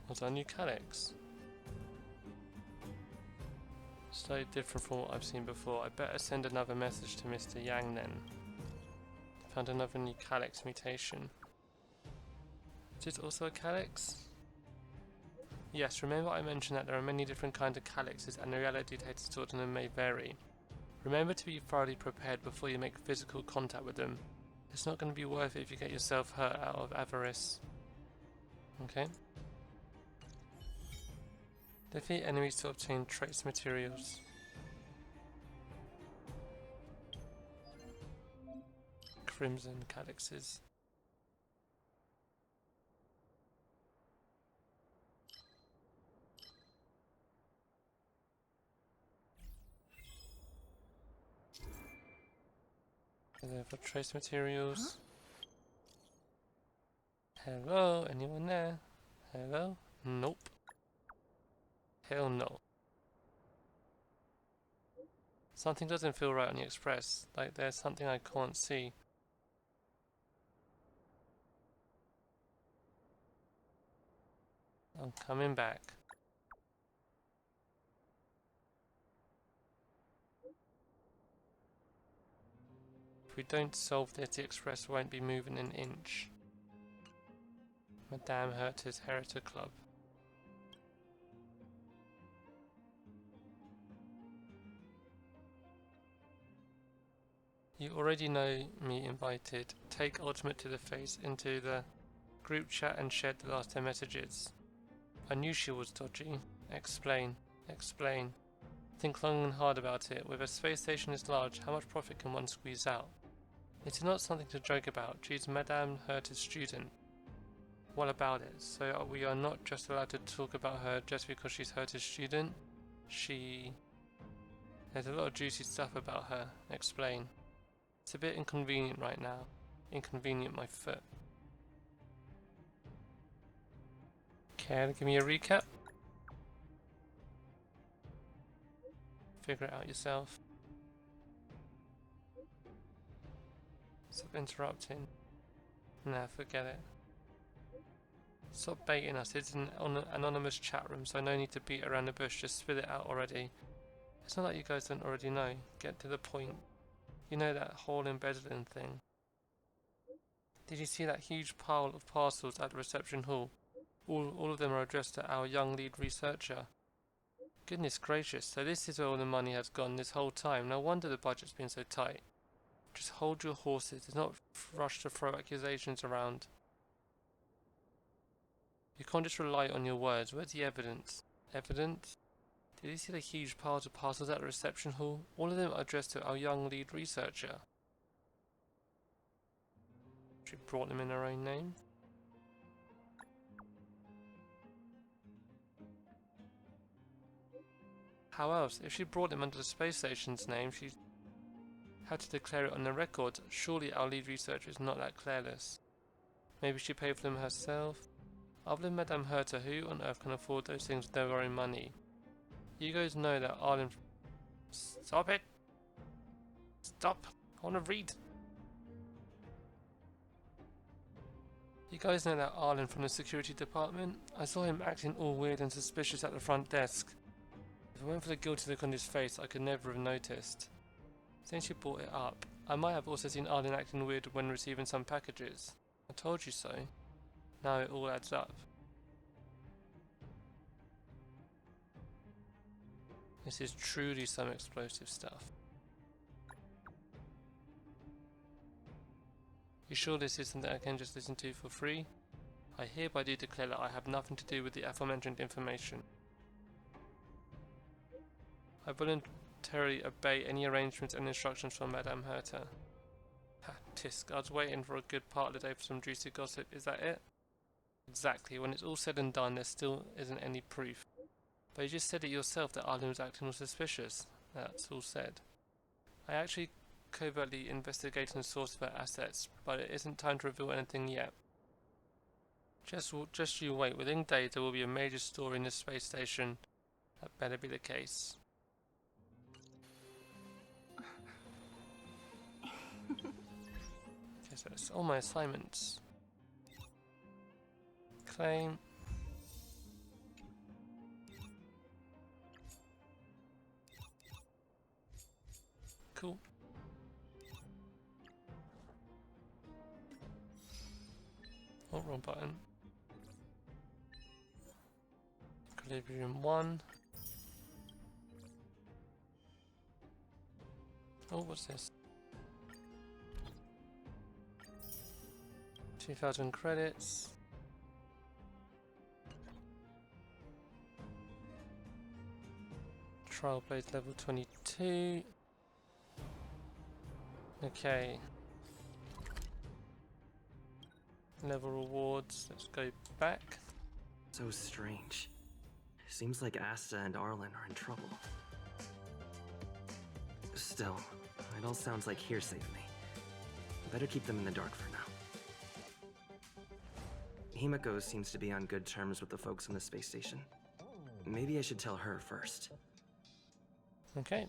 What's our new calyx? Slightly different from what I've seen before. I better send another message to Mr. Yang then. Found another new calyx mutation. Is it also a calyx? Yes, remember I mentioned that there are many different kinds of calyxes and the reality data stored in them may vary. Remember to be thoroughly prepared before you make physical contact with them. It's not going to be worth it if you get yourself hurt out of avarice. Okay. Defeat enemies to obtain trace materials. Crimson calyxes. For trace materials. Hello, anyone there? Hello? Nope. Hell no. Something doesn't feel right on the express, like there's something I can't see. I'm coming back. If we don't solve this, the express won't be moving an inch. Madame Herta's Heritage Club. You already know me invited. Take Ultimate to the face into the group chat and shared the last 10 messages. I knew she was dodgy. Explain. Explain. Think long and hard about it. With a space station this large, how much profit can one squeeze out? It's not something to joke about. She's Madame Herta's student. What about it? So we are not just allowed to talk about her just because she's Herta's student? There's a lot of juicy stuff about her. Explain. It's a bit inconvenient right now. Inconvenient my foot. Care to give me a recap? Figure it out yourself. Stop interrupting. Nah, forget it. Stop baiting us. It's an anonymous chat room, so no need to beat around the bush. Just spit it out already. It's not like you guys don't already know. Get to the point. You know that whole embedded in thing. Did you see that huge pile of parcels at the reception hall? All of them are addressed to our young lead researcher. Goodness gracious, so this is where all the money has gone this whole time. No wonder the budget's been so tight. Just hold your horses. Do not rush to throw accusations around. You can't just rely on your words. Where's the evidence? Evidence? Did you see the huge piles of parcels at the reception hall? All of them are addressed to our young lead researcher. She brought them in her own name. How else? If she brought them under the space station's name, she had to declare it on the record. Surely our lead researcher is not that careless. Maybe she paid for them herself? Other than Madame Herta, who on earth can afford those things with their own money? You guys know that Arlen... Stop it! Stop! I want to read! You guys know that Arlen from the security department? I saw him acting all weird and suspicious at the front desk. If it weren't for the guilty look on his face, I could never have noticed. Since you brought it up, I might have also seen Arlen acting weird when receiving some packages. I told you so. Now it all adds up. This is truly some explosive stuff. You sure this is something I can just listen to for free? I hereby do declare that I have nothing to do with the aforementioned information. I voluntarily obey any arrangements and instructions from Madame Herta. Ha, tisk, I was waiting for a good part of the day for some juicy gossip, is that it? Exactly, when it's all said and done there still isn't any proof. But you just said it yourself that Arlen was acting all suspicious. That's all said. I actually covertly investigating the source of her assets, but it isn't time to reveal anything yet. Just you wait, within days there will be a major story in this space station. That better be the case. Okay, so that's all my assignments. Claim. Cool. Oh, wrong button. Equilibrium 1. Oh, what's this? 2,000 credits. Trial Blade level 22. Okay. Level rewards. Let's go back. So strange. Seems like Asta and Arlen are in trouble. Still, it all sounds like hearsay to me. Better keep them in the dark for now. Himiko seems to be on good terms with the folks on the space station. Maybe I should tell her first. Okay.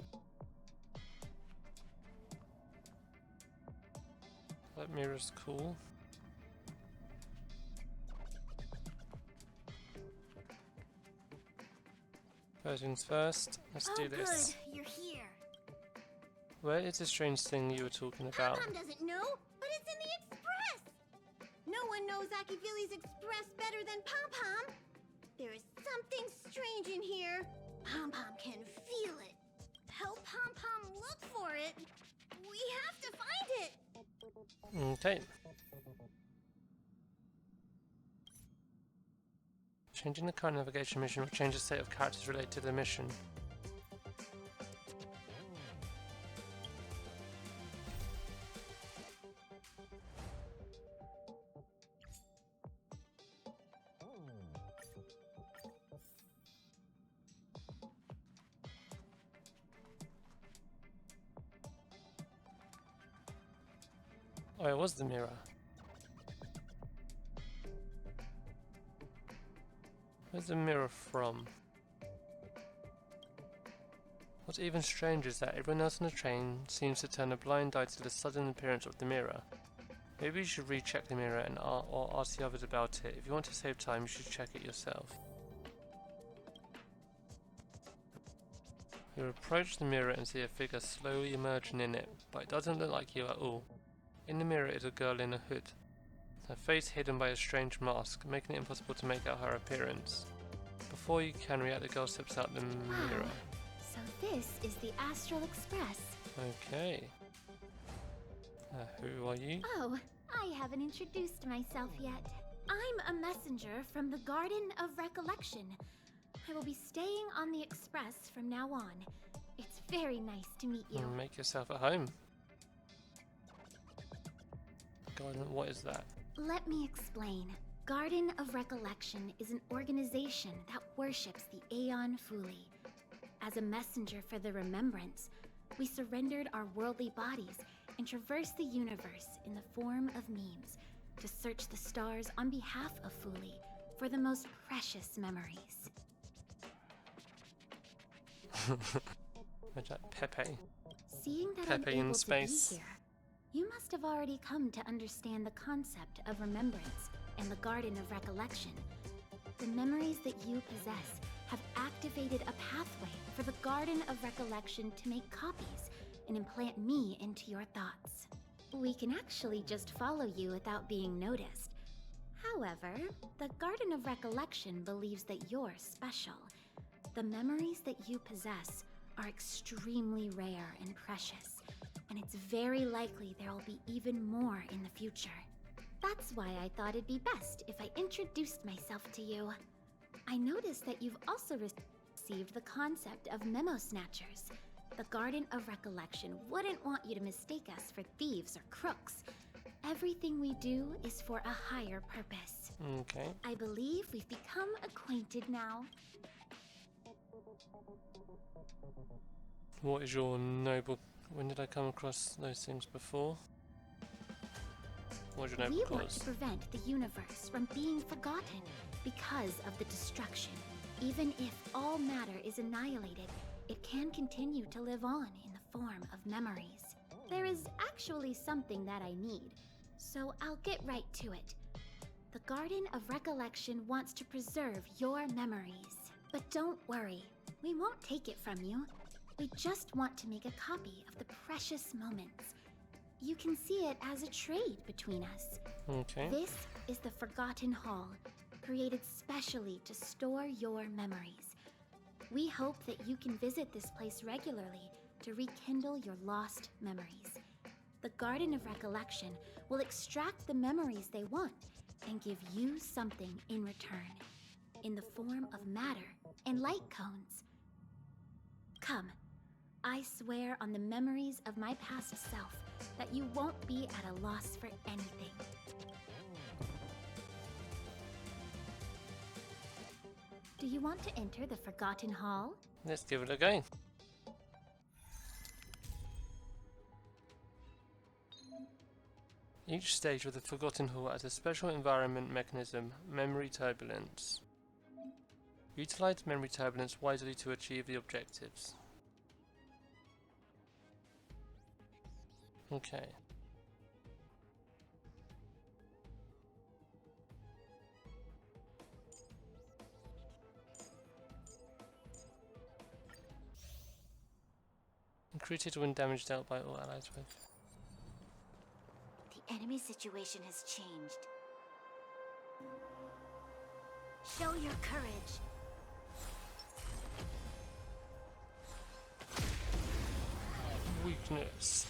That mirror's cool. First things first, let's do this. Good, you're here. Where is the strange thing you were talking about? Pom-Pom doesn't know, but it's in the Express. No one knows Akibili's Express better than Pom-Pom. There is something strange in here. Pom-Pom can feel it. Help Pom-Pom look for it. We have to find it. Okay. Changing the current navigation mission will change the state of characters related to the mission. Oh, it was the mirror. Where's the mirror from? What's even stranger is that everyone else on the train seems to turn a blind eye to the sudden appearance of the mirror. Maybe you should recheck the mirror and or ask the others about it. If you want to save time, you should check it yourself. You approach the mirror and see a figure slowly emerging in it, but it doesn't look like you at all. In the mirror is a girl in a hood, her face hidden by a strange mask, making it impossible to make out her appearance. Before you can react, the girl steps out the mirror. So this is the Astral Express. Okay. Who are you? Oh, I haven't introduced myself yet. I'm a messenger from the Garden of Recollection. I will be staying on the Express from now on. It's very nice to meet you. Make yourself at home. Garden, what is that? Let me explain. Garden of Recollection is an organization that worships the Aeon Fuli. As a messenger for the remembrance, we surrendered our worldly bodies and traversed the universe in the form of memes to search the stars on behalf of Fuli for the most precious memories. What's that? Pepe. Seeing that Pepe I'm in able space. to be here, you must have already come to understand the concept of remembrance and the Garden of Recollection. The memories that you possess have activated a pathway for the Garden of Recollection to make copies and implant me into your thoughts. We can actually just follow you without being noticed. However, the Garden of Recollection believes that you're special. The memories that you possess are extremely rare and precious, and it's very likely there will be even more in the future. That's why I thought it'd be best if I introduced myself to you. I noticed that you've also received the concept of memo snatchers. The Garden of Recollection wouldn't want you to mistake us for thieves or crooks. Everything we do is for a higher purpose. Okay. I believe we've become acquainted now. What is your noble... When did I come across those things before? What is your We noble want to cause? prevent the universe from being forgotten because of the destruction. Even if all matter is annihilated, it can continue to live on in the form of memories. There is actually something that I need, so I'll get right to it. The Garden of Recollection wants to preserve your memories. But don't worry, we won't take it from you. We just want to make a copy of the precious moments. You can see it as a trade between us. Okay. This is the Forgotten Hall, created specially to store your memories. We hope that you can visit this place regularly to rekindle your lost memories. The Garden of Recollection will extract the memories they want and give you something in return, in the form of matter and light cones. Come, I swear on the memories of my past self that you won't be at a loss for anything. Do you want to enter the Forgotten Hall? Let's give it a go. Each stage of the Forgotten Hall has a special environment mechanism, memory turbulence. Utilize memory turbulence wisely to achieve the objectives. Okay. Increases when damage dealt by all allies with. The enemy situation has changed. Show your courage. Weakness.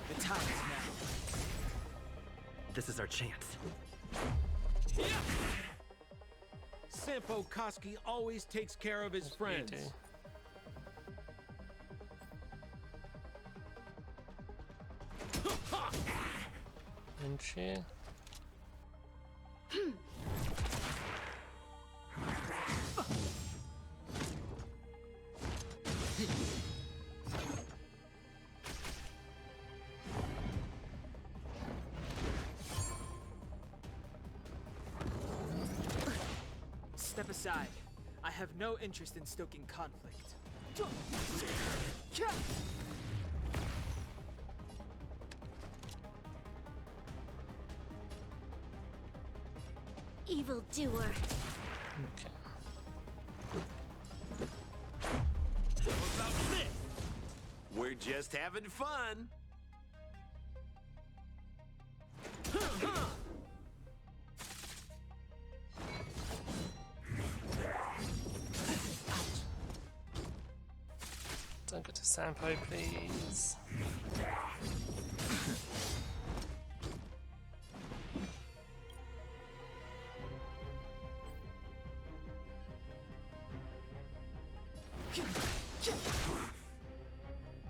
The time is now. This is our chance. Sampo Koski always takes care of his friends. And cheer. Step aside. I have no interest in stoking conflict. Evildoer. Okay. About this? We're just having fun. Don't go to Sampo, please.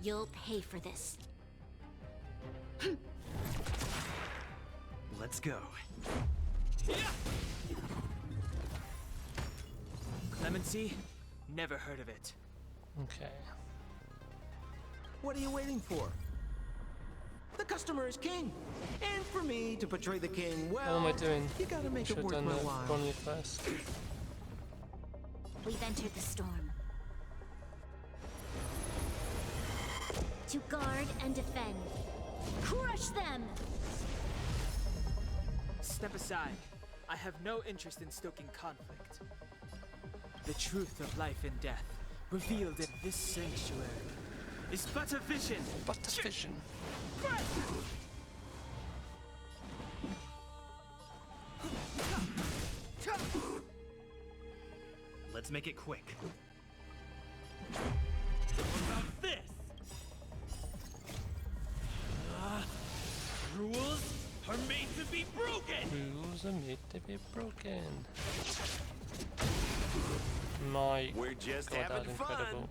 You'll pay for this. Let's go. Clemency? Never heard of it. Okay. What are you waiting for? The customer is king. And for me to portray the king well, What am I doing? you gotta make it Should have worth done my the while. Bronny first. We've entered the storm. To guard and defend. Crush them! Step aside. I have no interest in stoking conflict. The truth of life and death, revealed in this sanctuary, is but a vision. But the vision. Let's make it quick. About this? Rules are made to be broken. Rules are made to be broken. My We're just God, that was having fun. incredible.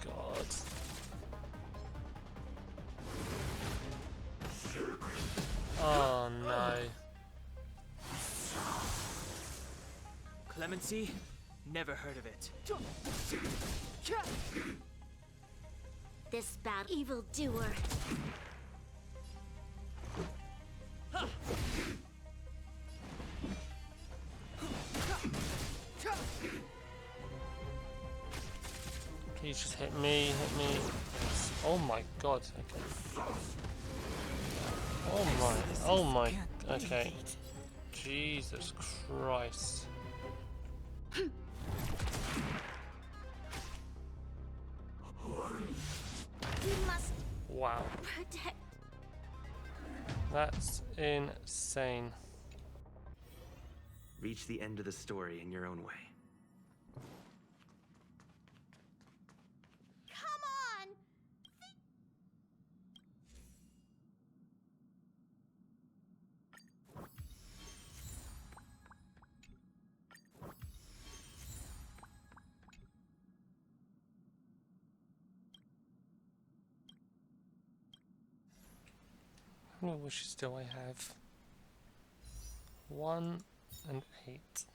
God. Oh no. Clemency? Never heard of it. This bad evildoer. Please just hit me, hit me. Oh my god. Okay. Oh my, okay. Jesus Christ. You must Wow. protect. That's insane. Reach the end of the story in your own way. Come on! How many wishes do I have? 1 and 8.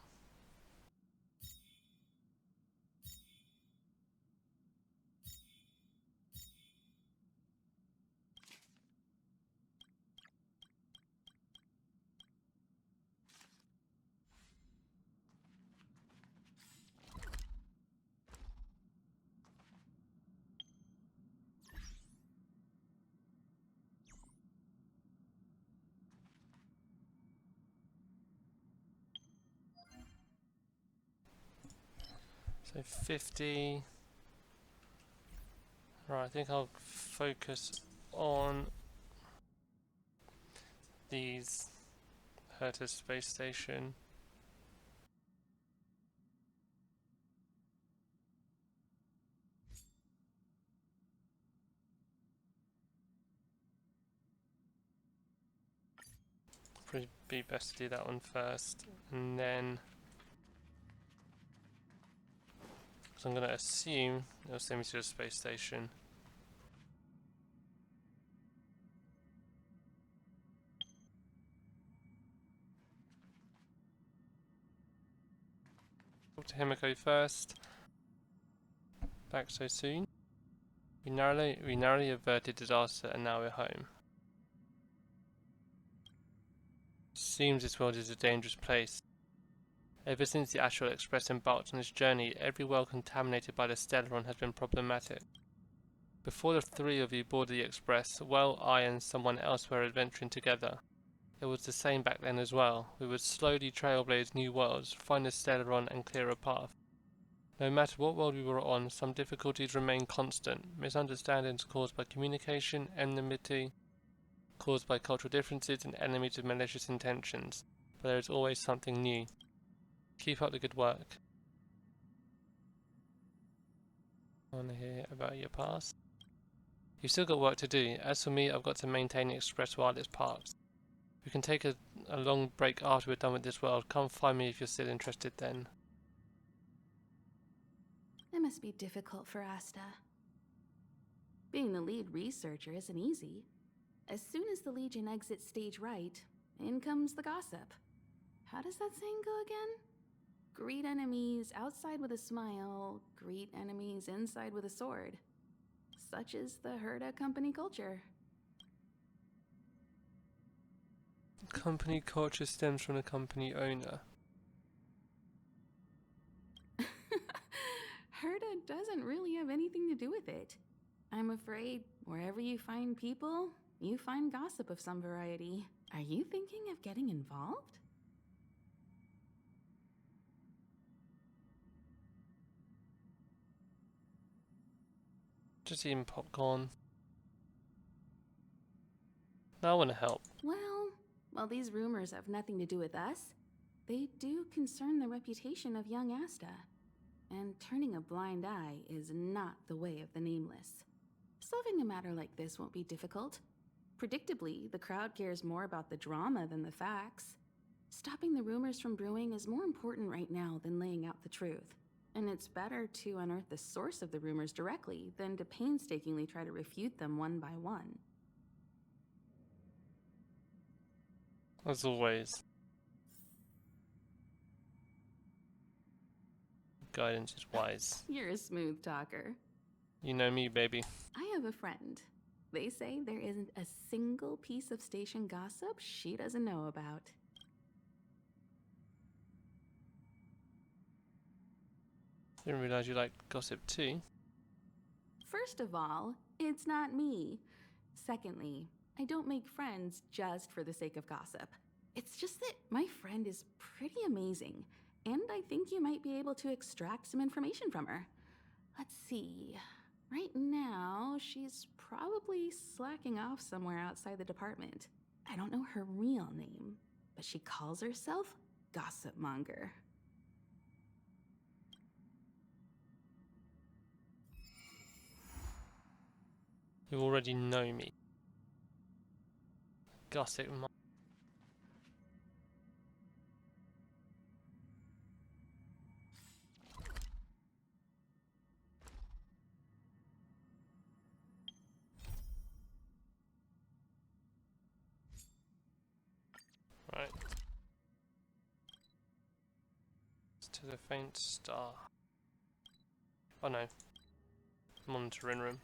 So 50. Right, I think I'll focus on these Herta space station. Probably be best to do that one first, and then, because I'm going to assume it'll send me to the space station. Talk to Himiko first. Back so soon. We narrowly averted disaster and now we're home. Seems this world is a dangerous place. Ever since the Astral Express embarked on its journey, every world contaminated by the Stellaron has been problematic. Before the three of you boarded the Express, well, I and someone else were adventuring together. It was the same back then as well. We would slowly trailblaze new worlds, find the Stellaron and clear a path. No matter what world we were on, some difficulties remained constant. Misunderstandings caused by communication, enmity caused by cultural differences, and enemies with malicious intentions. But there is always something new. Keep up the good work. I want to hear about your past. You've still got work to do. As for me, I've got to maintain the Express while it's parked. We can take a long break after we're done with this world. Come find me if you're still interested then. It must be difficult for Asta. Being the lead researcher isn't easy. As soon as the Legion exits stage right, in comes the gossip. How does that saying go again? Greet enemies outside with a smile, greet enemies inside with a sword. Such is the Herta company culture. Company culture stems from the company owner. Herta doesn't really have anything to do with it. I'm afraid wherever you find people, you find gossip of some variety. Are you thinking of getting involved? Just eating popcorn. No, I want to help. Well, while these rumors have nothing to do with us, they do concern the reputation of young Asta. And turning a blind eye is not the way of the Nameless. Solving a matter like this won't be difficult. Predictably, the crowd cares more about the drama than the facts. Stopping the rumors from brewing is more important right now than laying out the truth. And it's better to unearth the source of the rumors directly than to painstakingly try to refute them one by one. As always. Guidance is wise. You're a smooth talker. You know me, baby. I have a friend. They say there isn't a single piece of station gossip she doesn't know about. Didn't realize you like gossip too. First of all, it's not me. Secondly, I don't make friends just for the sake of gossip. It's just that my friend is pretty amazing, and I think you might be able to extract some information from her. Let's see. Right now, she's probably slacking off somewhere outside the department. I don't know her real name, but she calls herself Gossip Monger. You already know me. Gossip. Right. To the faint star. Oh no. Monitoring room.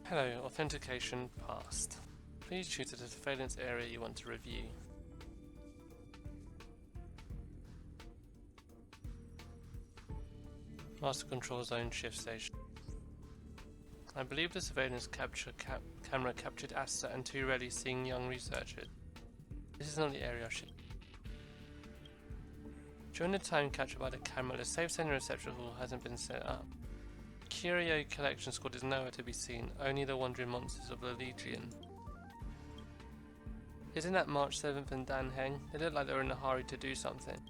Hello, authentication passed. Please choose the surveillance area you want to review. Master Control Zone Shift Station. I believe the surveillance camera captured Asta and two rarely seen young researchers. This is not the area I should. During the time captured by the camera, the safe center reception hall hasn't been set up. Curio collection squad is nowhere to be seen, only the wandering monsters of the Legion. Isn't that March 7th and Dan Heng? They look like they're in a hurry to do something.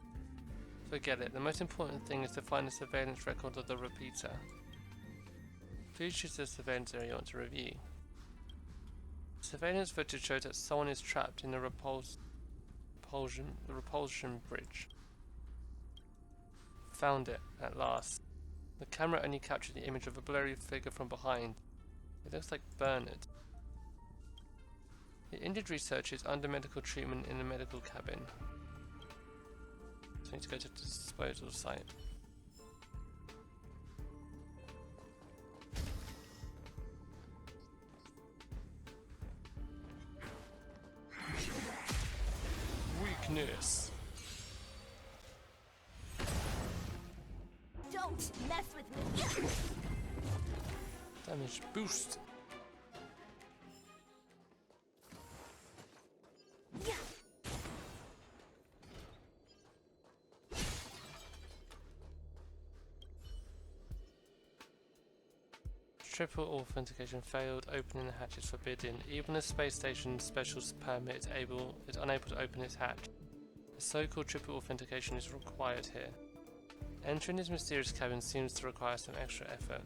Forget it, the most important thing is to find the surveillance record of the repeater. Please choose the surveillance area you want to review. Surveillance footage shows that someone is trapped in the repulsion bridge. Found it, at last. The camera only captured the image of a blurry figure from behind. It looks like Bernard. The injured researcher is under medical treatment in the medical cabin. So I need to go to the disposal site. Weakness. Don't mess with me! Damage boost. Triple authentication failed. Opening the hatch is forbidden. Even the space station's special permit is unable to open its hatch. The so-called triple authentication is required here. Entering this mysterious cabin seems to require some extra effort.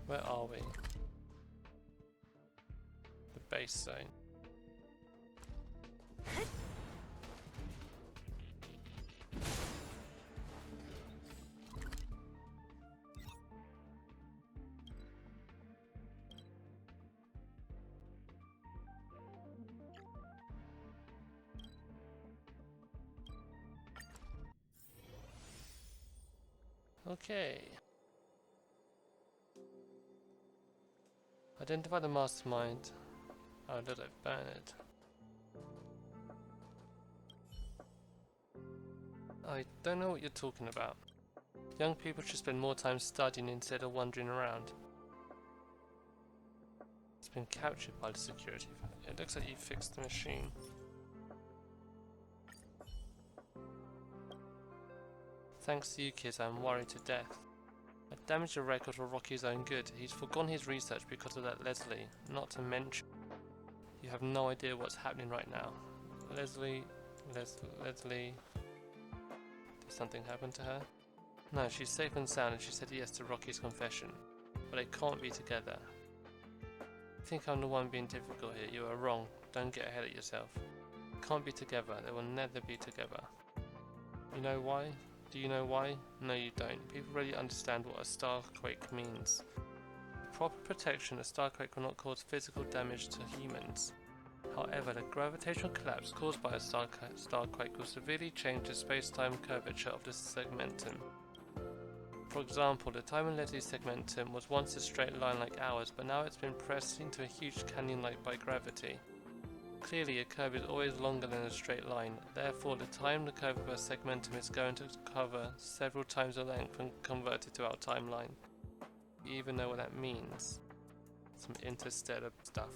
Where are we? The base zone. Okay. Identify the mastermind. Oh, look like Bernard. I don't know what you're talking about. Young people should spend more time studying instead of wandering around. It's been captured by the security. It looks like you fixed the machine. Thanks to you kids, I'm worried to death. I damaged the record for Rocky's own good. He's forgone his research because of that Leslie. Not to mention, you have no idea what's happening right now. Leslie... Did something happen to her? No, she's safe and sound and she said yes to Rocky's confession. But they can't be together. I think I'm the one being difficult here. You are wrong. Don't get ahead of yourself. Can't be together. They will never be together. You know why? Do you know why? No, you don't. People really understand what a Starquaked means. With proper protection, a Starquake will not cause physical damage to humans. However, the gravitational collapse caused by a Starquake will severely change the space-time curvature of the segmentum. For example, the time in Leslie's segmentum was once a straight line like ours, but now it's been pressed into a huge canyon like by gravity. Clearly, a curve is always longer than a straight line, therefore the time the curve of a segmentum is going to cover several times the length when converted to our timeline. You even know what that means. Some interstellar stuff.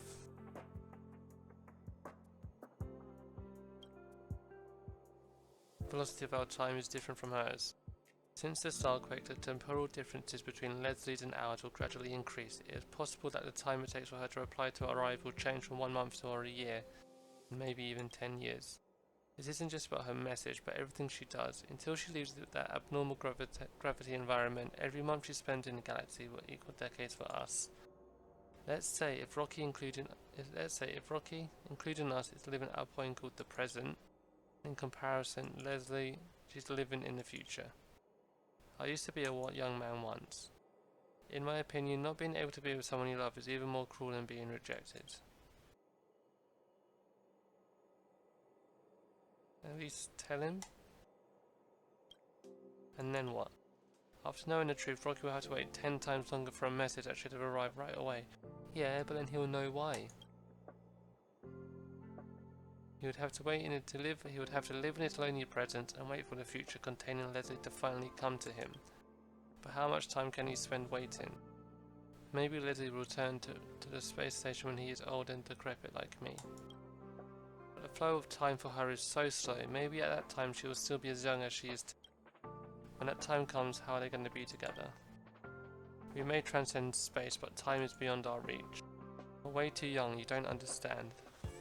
Velocity of our time is different from hers. Since the Starquaked, the temporal differences between Leslie's and ours will gradually increase. It is possible that the time it takes for her to reply to our arrival will change from 1 month to a year, and maybe even 10 years. This isn't just about her message, but everything she does. Until she leaves that abnormal gravity environment, every month she spends in the galaxy will equal decades for us. Let's say if Rocky, including us, is living at a point called the present. In comparison, Leslie, she's living in the future. I used to be a young man once. In my opinion, not being able to be with someone you love is even more cruel than being rejected. At least tell him. And then what? After knowing the truth, Rocky will have to wait 10 times longer for a message that should have arrived right away. Yeah, but then he'll know why. He would have to live in his lonely present and wait for the future containing Leslie to finally come to him. But how much time can he spend waiting? Maybe Leslie will return to the space station when he is old and decrepit like me. But the flow of time for her is so slow, maybe at that time she will still be as young as she is. When that time comes, how are they going to be together? We may transcend space, but time is beyond our reach. You're way too young, you don't understand.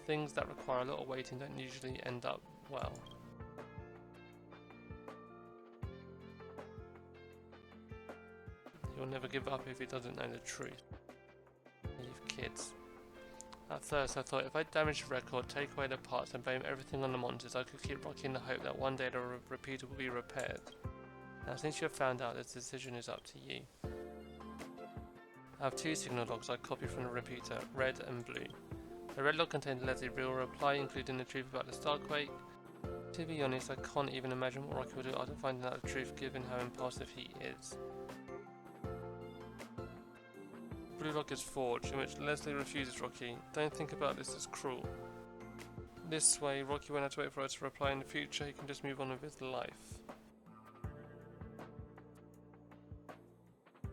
Things that require a lot of waiting don't usually end up well. He'll never give up if he doesn't know the truth. Leave kids. At first I thought if I damage the record, take away the parts and blame everything on the monsters, I could keep Rocky in the hope that one day the repeater will be repaired. Now since you have found out, this decision is up to you. I have 2 signal logs I copied from the repeater, red and blue. The red log contains Leslie's real reply, including the truth about the Starquake. To be honest, I can't even imagine what Rocky will do after finding out the truth, given how impulsive he is. Blue log is forged, in which Leslie refuses Rocky. Don't think about this as cruel. This way, Rocky won't have to wait for her to reply in the future, he can just move on with his life.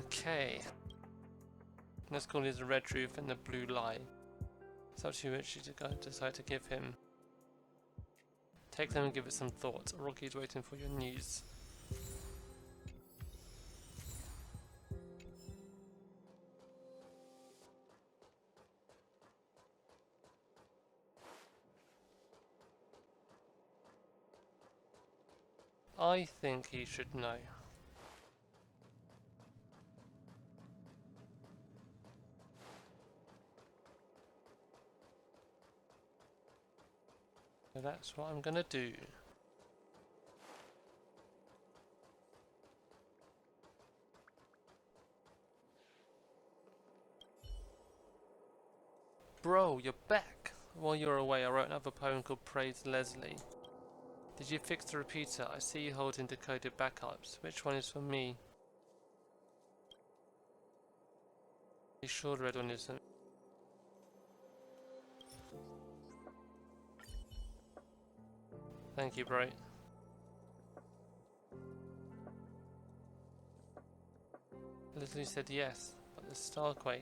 Okay. Let's call this the red truth and the blue lie. It's up to you which you decide to give him. Take them and give it some thought. Rocky's waiting for your news. I think he should know. So that's what I'm gonna do. Bro, you're back! While you were away, I wrote another poem called Praise Leslie. Did you fix the repeater? I see you holding decoded backups. Which one is for me? Be sure the red one isn't. Thank you, bro. Leslie said yes, but the Starquake.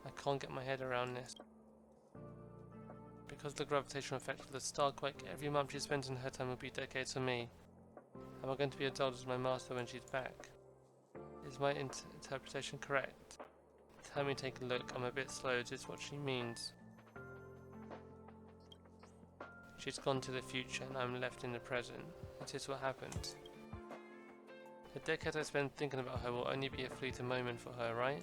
I can't get my head around this. Because of the gravitational effect of the Starquake, every month she spends in her time will be decades for me. Am I going to be as old as my master when she's back? Is my interpretation correct? Tell me, take a look, I'm a bit slow, is this what she means? She's gone to the future and I'm left in the present. It is what happened. The decades I spend thinking about her will only be a fleeting moment for her, right?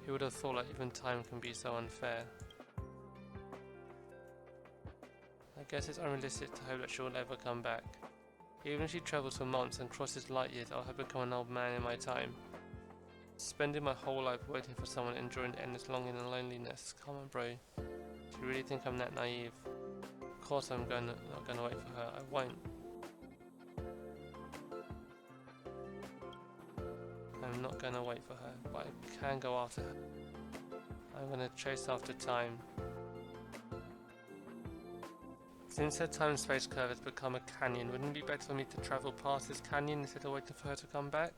Who would have thought that even time can be so unfair? I guess it's unrealistic to hope that she'll ever come back. Even if she travels for months and crosses light years, I'll have become an old man in my time. Spending my whole life waiting for someone, enduring endless longing and loneliness. Come on, bro. Do you really think I'm that naive? Of course I'm not gonna wait for her. I won't. I'm not going to wait for her, but I can go after her. I'm going to chase after time. Since her time-space curve has become a canyon, wouldn't it be better for me to travel past this canyon instead of waiting for her to come back?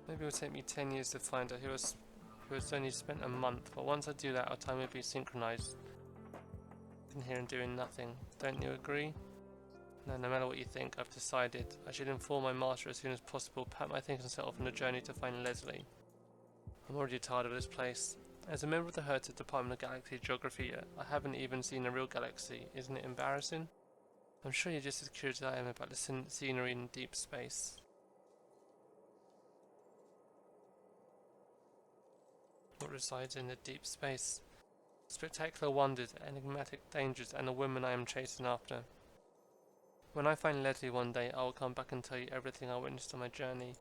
Maybe it will take me 10 years to find her, who has only spent a month, but once I do that, our time will be synchronized. In here and doing nothing. Don't you agree? No matter what you think, I've decided. I should inform my master as soon as possible, pack my things and set off on a journey to find Leslie. I'm already tired of this place. As a member of the Hertz Department of Galaxy Geography, I haven't even seen a real galaxy. Isn't it embarrassing? I'm sure you're just as curious as I am about the scenery in deep space. What resides in the deep space? Spectacular wonders, enigmatic dangers, and the women I am chasing after. When I find Leslie one day, I will come back and tell you everything I witnessed on my journey.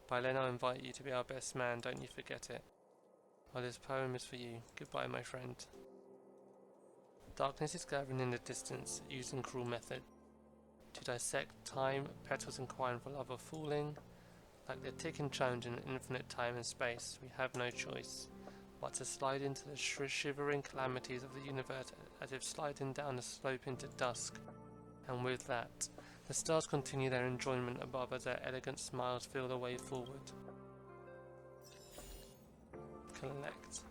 By then I invite you to be our best man, don't you forget it. Well, this poem is for you. Goodbye, my friend. Darkness is gathering in the distance, using cruel method. To dissect time, petals inquiring for love of fooling. Like the ticking chimes in infinite time and space, we have no choice but to slide into the shivering calamities of the universe as if sliding down the slope into dusk. And with that, the stars continue their enjoyment above as their elegant smiles fill the way forward. Collect.